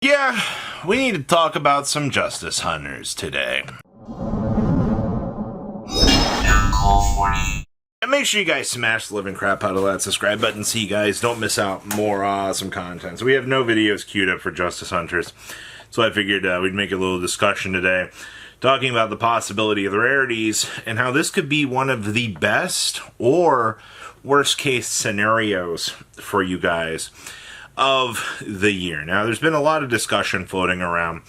Yeah, we need to talk about some Justice Hunters today. And make sure you guys smash the living crap out of that subscribe button so you guys don't miss out more awesome content. So we have no videos queued up for Justice Hunters, so I figured we'd make a little discussion today talking about the possibility of the rarities and how this could be one of the best or worst case scenarios for you guys of the year. Now, there's been a lot of discussion floating around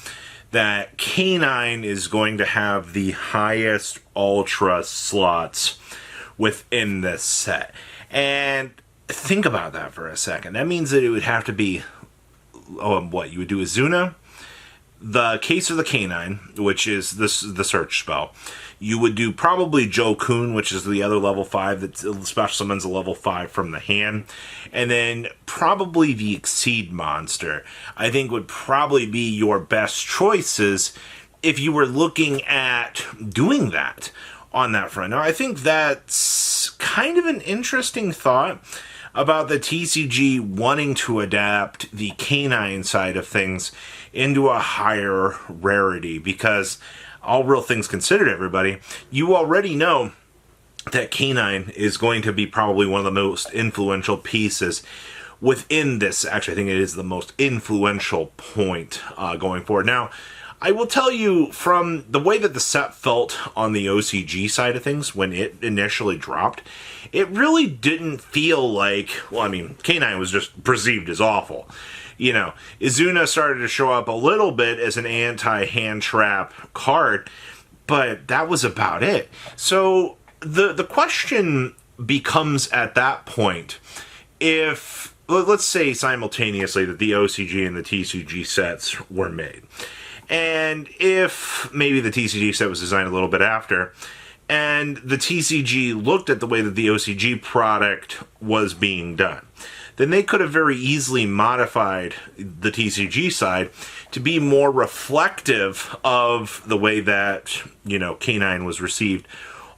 that K9 is going to have the highest Ultra slots within this set. And think about that for a second. That means that it would have to be, you would do Izuna, the Case of the K9, which is the search spell. You would do probably Jokun, which is the other level 5 that special summons a level 5 from the hand. And then probably the Exceed monster, I think would probably be your best choices if you were looking at doing that on that front. Now, I think that's kind of an interesting thought about the TCG wanting to adapt the K9 side of things into a higher rarity, because all real things considered, everybody, you already know that K9 is going to be probably one of the most influential pieces within this. Actually, I think it is the most influential point going forward. Now, I will tell you, from the way that the set felt on the OCG side of things when it initially dropped, it really didn't feel like, K9 was just perceived as awful. You know, Izuna started to show up a little bit as an anti-hand trap card, but that was about it. So the question becomes at that point, if, let's say simultaneously that the OCG and the TCG sets were made, and if maybe the TCG set was designed a little bit after, and the TCG looked at the way that the OCG product was being done, then they could have very easily modified the TCG side to be more reflective of the way that, you know, K9 was received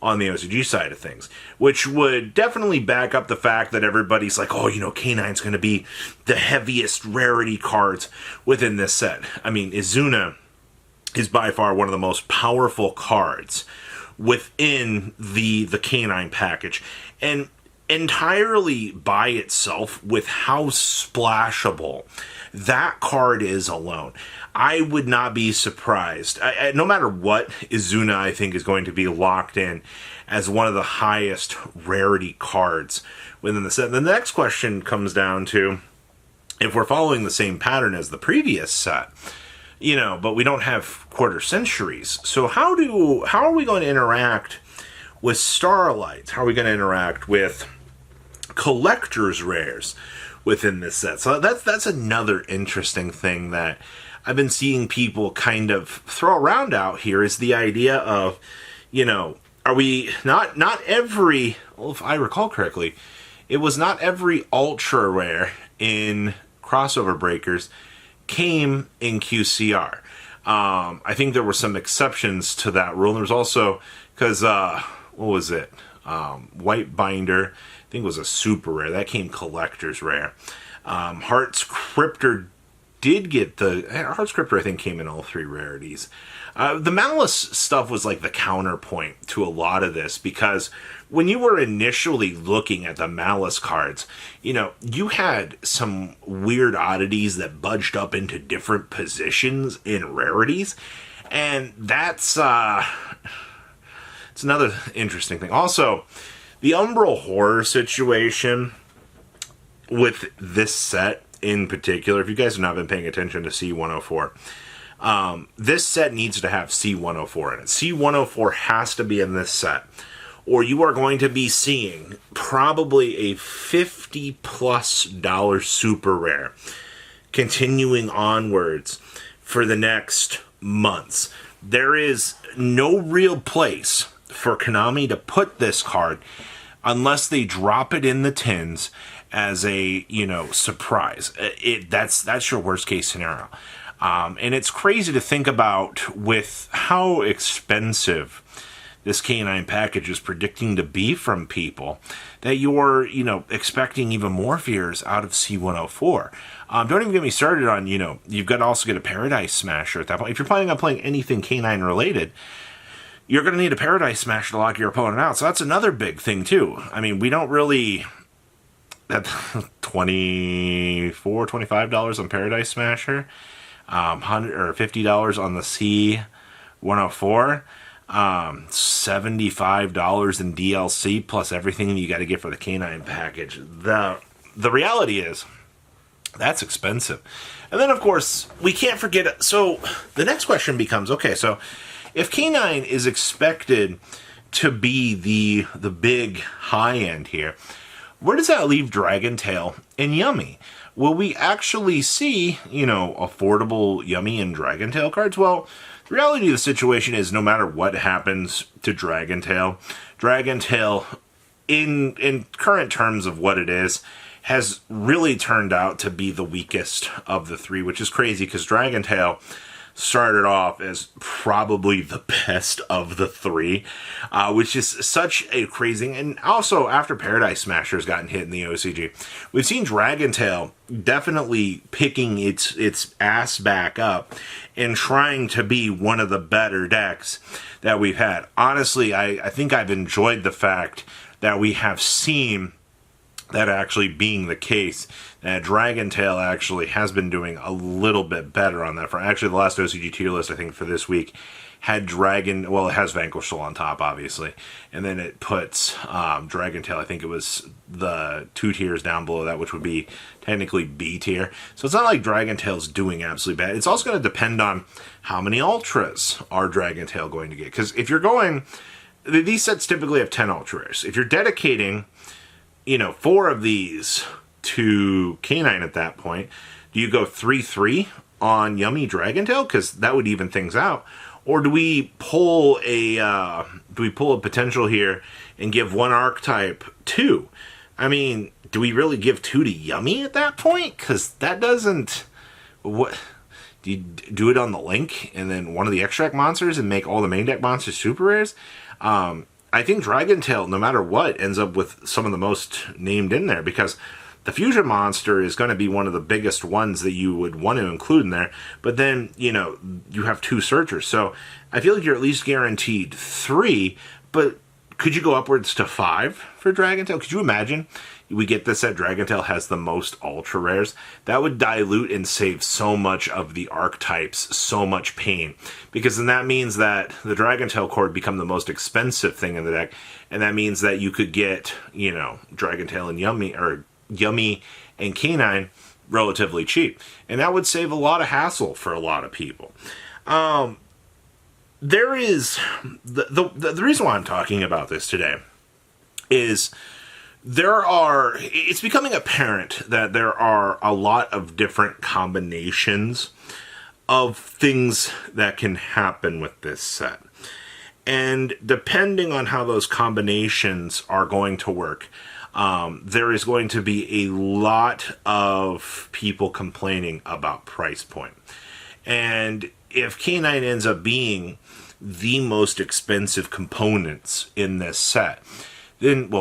on the OCG side of things, which would definitely back up the fact that everybody's like, oh, you know, K9's going to be the heaviest rarity cards within this set. I mean, Izuna is by far one of the most powerful cards within the K9 package, and entirely by itself, with how splashable that card is alone, I would not be surprised. No matter what, Izuna, I think, is going to be locked in as one of the highest rarity cards within the set. The next question comes down to, if we're following the same pattern as the previous set, you know, but we don't have quarter centuries, so how are we going to interact with Starlights? How are we going to interact with collector's rares within this set? So that's another interesting thing that I've been seeing people kind of throw around out here, is the idea of, you know, are we not every, well, if I recall correctly, it was not every ultra rare in Crossover Breakers came in QCR. I think there were some exceptions to that rule. There was also, because what was it? White Binder, I think it was a super rare. That came collector's rare. Heart's Cryptor did get Heart's Cryptor, I think, came in all 3 rarities. The Malice stuff was like the counterpoint to a lot of this, because when you were initially looking at the Malice cards, you know, you had some weird oddities that budged up into different positions in rarities, and that's it's another interesting thing. Also, the Umbral Horror situation with this set in particular, if you guys have not been paying attention to C104, this set needs to have C104 in it. C104 has to be in this set, or you are going to be seeing probably a $50+ super rare continuing onwards for the next months. There is no real place for Konami to put this card unless they drop it in the tins as a, you know, surprise. That's your worst case scenario. And it's crazy to think about with how expensive this K9 package is predicting to be from people, that you're, you know, expecting even more fears out of C104. Don't even get me started on, you've got to also get a Paradise Smasher at that point. If you're planning on playing anything canine related, you're going to need a Paradise Smasher to lock your opponent out. So that's another big thing, too. I mean, we don't really... That $24, $25 on Paradise Smasher, $100 or $50 on the C104, $75 in DLC plus everything you got to get for the canine package. The reality is that's expensive. And then, of course, we can't forget. So the next question becomes, okay, so if canine is expected to be the big high end here, where does that leave Dragon Tail and Yummy? Will we actually see, affordable Yummy and Dragon Tail cards? Well, the reality of the situation is no matter what happens to Dragon Tail, in current terms of what it is, has really turned out to be the weakest of the three, which is crazy because Dragon Tail started off as probably the best of the three, which is such a crazy... And also, after Paradise Smasher's gotten hit in the OCG, we've seen Dragon Tail definitely picking its ass back up and trying to be one of the better decks that we've had. Honestly, I think I've enjoyed the fact that we have seen that actually being the case, that Dragon Tail actually has been doing a little bit better on that front. Actually, the last OCG tier list, I think, for this week had it has Vanquish Soul on top, obviously. And then it puts Dragon Tail, I think it was the 2 tiers down below that, which would be technically B tier. So it's not like Dragon Tail's doing absolutely bad. It's also going to depend on how many Ultras are Dragon Tail going to get. Because if you're going... These sets typically have 10 Ultra Rares. If you're dedicating... 4 of these to canine at that point, do you go 3-3 on Yummy Dragon Tail? Because that would even things out. Or do we pull a potential here and give one archetype 2? I mean, do we really give 2 to Yummy at that point? Because that doesn't... What... Do you do it on the Link and then one of the extract monsters and make all the main deck monsters super rares? I think Dragon Tail, no matter what, ends up with some of the most named in there because the Fusion Monster is going to be one of the biggest ones that you would want to include in there. But then, you have 2 Searchers. So I feel like you're at least guaranteed 3, but could you go upwards to 5 for Dragon Tail? Could you imagine we get this set, Dragon Tail has the most Ultra Rares? That would dilute and save so much of the archetypes, so much pain. Because then that means that the Dragon Tail core would become the most expensive thing in the deck. And that means that you could get, Dragon Tail and Yummy and Canine relatively cheap. And that would save a lot of hassle for a lot of people. There is... The reason why I'm talking about this today is... It's becoming apparent that there are a lot of different combinations of things that can happen with this set. And depending on how those combinations are going to work, there is going to be a lot of people complaining about price point. And if K9 ends up being the most expensive components in this set, then,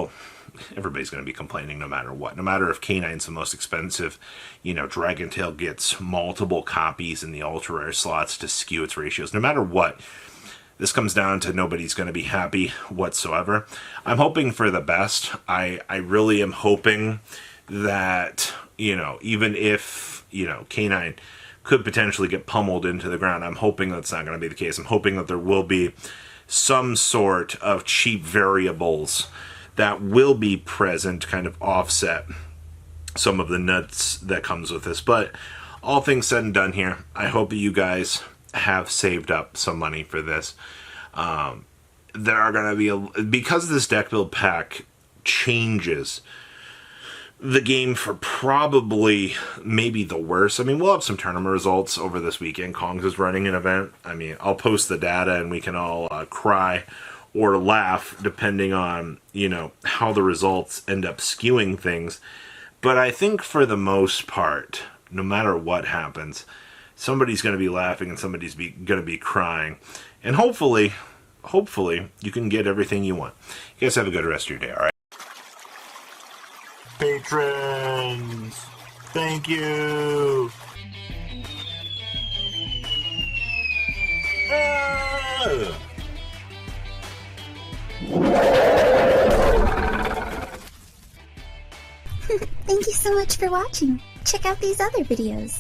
everybody's going to be complaining no matter what. No matter if K9's the most expensive, Dragon Tail gets multiple copies in the ultra rare slots to skew its ratios. No matter what, this comes down to nobody's going to be happy whatsoever. I'm hoping for the best. I really am hoping that, even if, K9 could potentially get pummeled into the ground, I'm hoping that's not going to be the case. I'm hoping that there will be some sort of cheap variables that will be present to kind of offset some of the nuts that comes with this. But all things said and done here, I hope that you guys have saved up some money for this. There are going to be, because this deck build pack changes the game for probably maybe the worst. I mean, we'll have some tournament results over this weekend. Kongs is running an event. I mean, I'll post the data and we can all cry or laugh, depending on, how the results end up skewing things. But I think for the most part, no matter what happens, somebody's going to be laughing and somebody's going to be crying. And hopefully, you can get everything you want. You guys have a good rest of your day, all right? Patrons! Thank you. Thank you so much for watching. Check out these other videos.